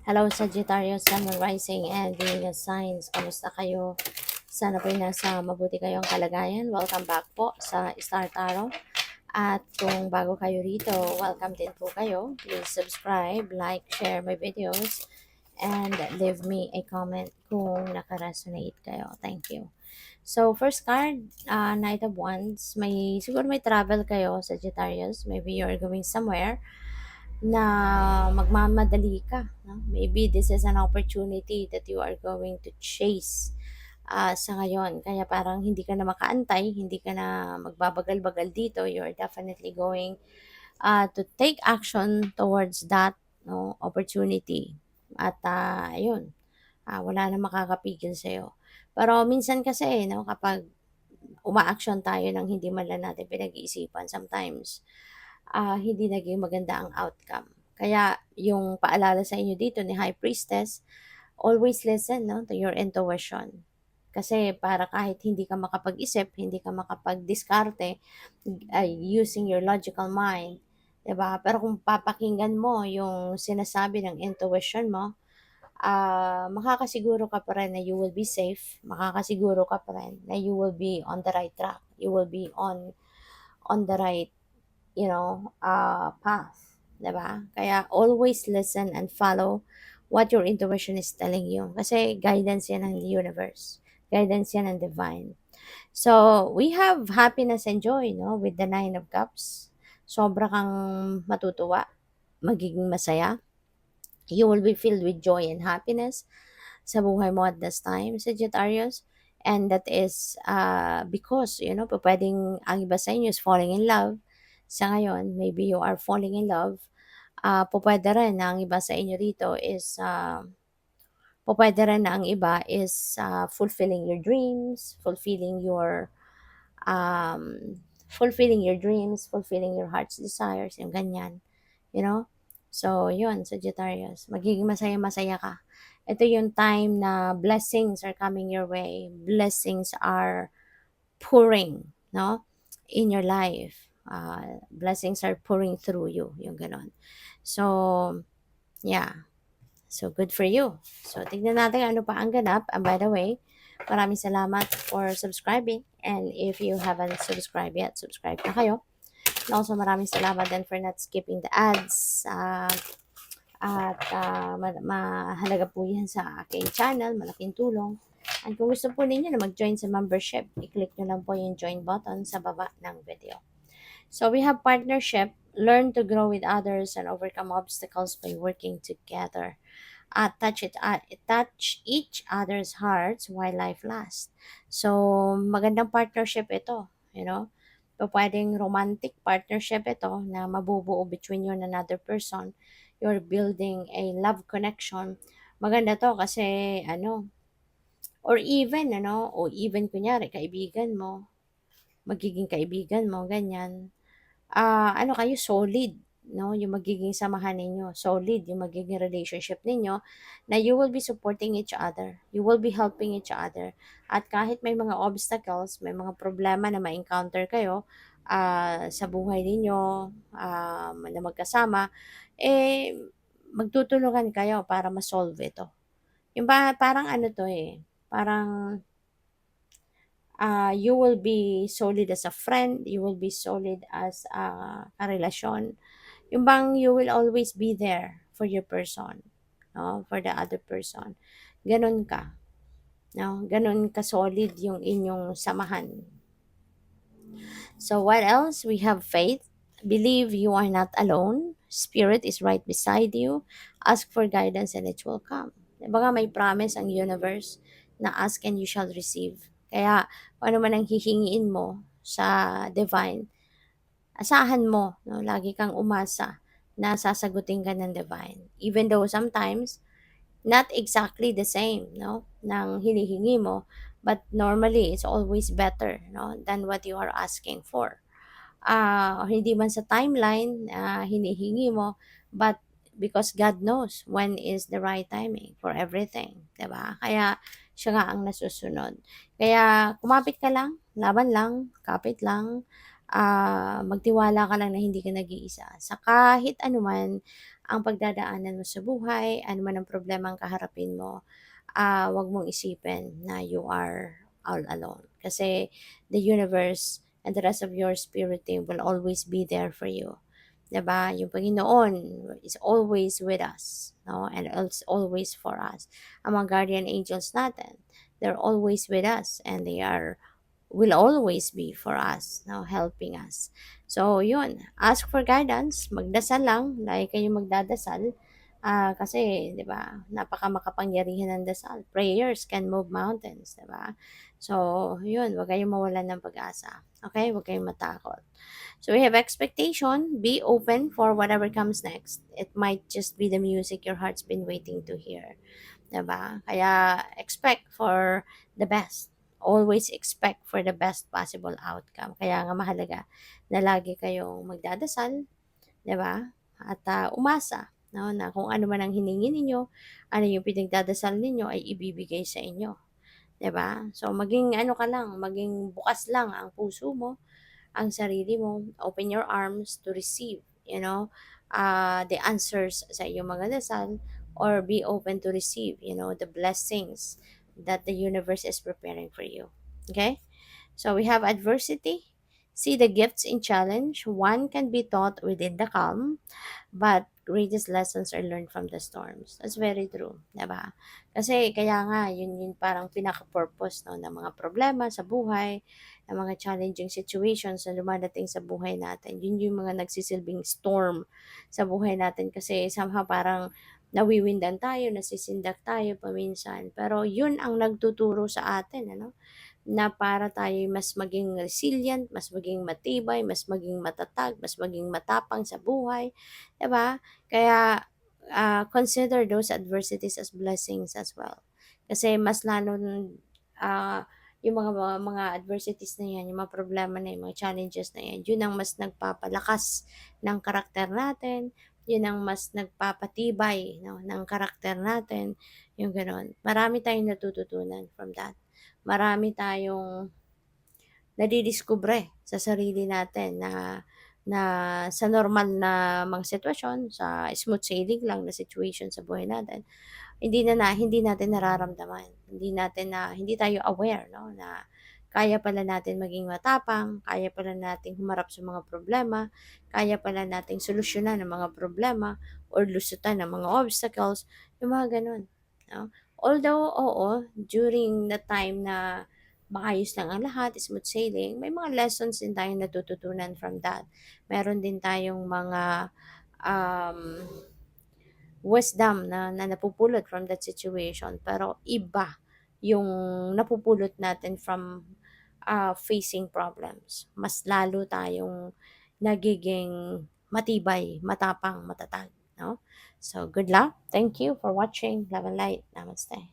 Hello Sagittarius, Sun, Moon, Rising, and Venus signs. Kamusta kayo? Sana po'y nasa mabuti kayong kalagayan. Welcome back po sa Star Tarot. At kung bago kayo rito, welcome din po kayo. Please subscribe, like, share my videos, and leave me a comment kung nakaresonate kayo. Thank you. So, first card, Knight of Wands. Siguro may travel kayo, Sagittarius. Maybe you're going somewhere na magmamadali ka. No? Maybe this is an opportunity that you are going to chase sa ngayon. Kaya parang hindi ka na makaantay, hindi ka na magbabagal-bagal dito. You're definitely going to take action towards that opportunity. At ayun, wala na makakapigil sa'yo. Pero minsan kasi, no, kapag uma-action tayo ng hindi man lang natin pinag-iisipan, sometimes hindi naging maganda ang outcome. Kaya yung paalala sa inyo dito ni High Priestess, always listen to your intuition. Kasi para kahit hindi ka makapag-isip, hindi ka makapag-diskarte using your logical mind, 'di ba? Pero kung papakinggan mo yung sinasabi ng intuition mo, makakasiguro ka pa rin na you will be safe, makakasiguro ka pa rin na you will be on the right track, you will be on the right path, 'di ba? Kaya always listen and follow what your intuition is telling you. Kasi guidance yan ng universe. Guidance yan ng divine. So, we have happiness and joy, no? With the Nine of Cups. Sobra kang matutuwa, magiging masaya. You will be filled with joy and happiness sa buhay mo at this time, Sagittarius. And that is because, pwedeng ang iba sa inyo is falling in love. Sa ngayon, maybe you are falling in love. Pwede rin na ang iba sa inyo rito is, pwede rin na ang iba is fulfilling your dreams, fulfilling your dreams, fulfilling your heart's desires, yung ganyan. You know? So, yun, Sagittarius. Magiging masaya-masaya ka. Ito yung time na blessings are coming your way. Blessings are pouring, no? In your life. Blessings are pouring through you. Yung ganon. So, yeah. So, good for you. So, tignan natin ano pa ang ganap. And by the way, maraming salamat for subscribing. And if you haven't subscribed yet, subscribe na kayo. And also, maraming salamat din for not skipping the ads. Mahalaga po yan sa aking channel. Malaking tulong. And kung gusto po ninyo na mag-join sa membership, i-click nyo lang po yung join button sa baba ng video. So, we have partnership. Learn to grow with others and overcome obstacles by working together. Touch each other's hearts while life lasts. So, magandang partnership ito, pwedeng romantic partnership ito na mabubuo between you and another person. You're building a love connection. Maganda to kasi, or even kunyari, kaibigan mo, magiging kaibigan mo, ganyan. Kayo, solid, no? Yung magiging samahan ninyo, solid yung magiging relationship ninyo, na you will be supporting each other, you will be helping each other. At kahit may mga obstacles, may mga problema na ma-encounter kayo sa buhay ninyo, na magkasama, magtutulungan kayo para ma-solve ito. Yung parang parang you will be solid as a friend, you will be solid as a karelasyon. Yung bang you will always be there for your person, no? For the other person. Ganon ka, no? Ganon ka solid yung inyong samahan. So what else? We have faith. Believe you are not alone. Spirit is right beside you. Ask for guidance and it will come. Diba nga may promise ang universe na ask and you shall receive. Kaya kung ano man ang hihingiin mo sa divine, asahan mo, no? Lagi kang umasa na sasagutin ka ng divine. Even though sometimes, not exactly the same, no? Ng hinihingi mo, but normally, it's always better, no? Than what you are asking for. Hindi man sa timeline hinihingi mo, but because God knows when is the right timing for everything, 'di ba? Kaya siya nga ang nasusunod. Kaya kumapit ka lang, laban lang, kapit lang, magtiwala ka lang na hindi ka nag-iisa. Sa kahit anuman ang pagdadaanan mo sa buhay, ano man ang problema ang kaharapin mo, wag mong isipin na you are all alone. Kasi the universe and the rest of your spirit team will always be there for you. 'Di ba? Yung Panginoon is always with us, no? And it's always for us. Ang mga guardian angels natin, they're always with us and they are will always be for us, no, helping us. So, yun, ask for guidance, magdasal lang, lagi kayo magdadasal, kasi, di ba, napaka makapangyarihan ng dasal. Prayers can move mountains, di ba? So, yun, huwag kayong mawalan ng pag-asa. Okay? Huwag kayong matakot. So, we have expectation. Be open for whatever comes next. It might just be the music your heart's been waiting to hear. Diba? Kaya expect for the best. Always expect for the best possible outcome. Kaya nga mahalaga na lagi kayong magdadasal, 'di ba? At umasa, no, na kung ano man ang hiningi ninyo, ano yung pinagdadasal ninyo ay ibibigay sa inyo, 'di ba? So maging ano ka lang, maging bukas lang ang puso mo, ang sarili mo, open your arms to receive, the answers sa iyong mga dasal, or be open to receive, the blessings that the universe is preparing for you. Okay? So we have adversity. See the gifts in challenge. One can be taught within the calm, but greatest lessons are learned from the storms. That's very true, 'di ba? Kasi kaya nga yun parang pinaka-purpose, no, ng mga problema sa buhay, ng mga challenging situations na dumadating sa buhay natin. Yun yung mga nagsisilbing storm sa buhay natin kasi somehow parang nawiwindan tayo, nasisindak tayo paminsan. Pero yun ang nagtuturo sa atin, ano? Na para tayo mas maging resilient, mas maging matibay, mas maging matatag, mas maging matapang sa buhay, 'di ba? Kaya consider those adversities as blessings as well. Kasi mas lalo yung mga adversities na yan, yung mga problema na yan, mga challenges na yan, yun ang mas nagpapalakas ng karakter natin, yun ang mas nagpapatibay, no, ng karakter natin, yung gano'n. Marami tayong natututunan from that. Marami tayong nadidiskubre sa sarili natin na sa normal na mga sitwasyon, sa smooth sailing lang na situation sa buhay natin, hindi natin nararamdaman. Hindi tayo aware, no, na kaya pala natin maging matapang, kaya pala nating humarap sa mga problema, kaya pala nating solusyonan ang mga problema or lusutan ng mga obstacles, yung mga ganun, no? Although, oo, during the time na maayos lang ang lahat, smooth sailing, may mga lessons din tayong natututunan from that. Meron din tayong mga um, wisdom na napupulot from that situation. Pero iba yung napupulot natin from facing problems. Mas lalo tayong nagiging matibay, matapang, matatag. No? So, good luck. Thank you for watching. Love and light. Namaste.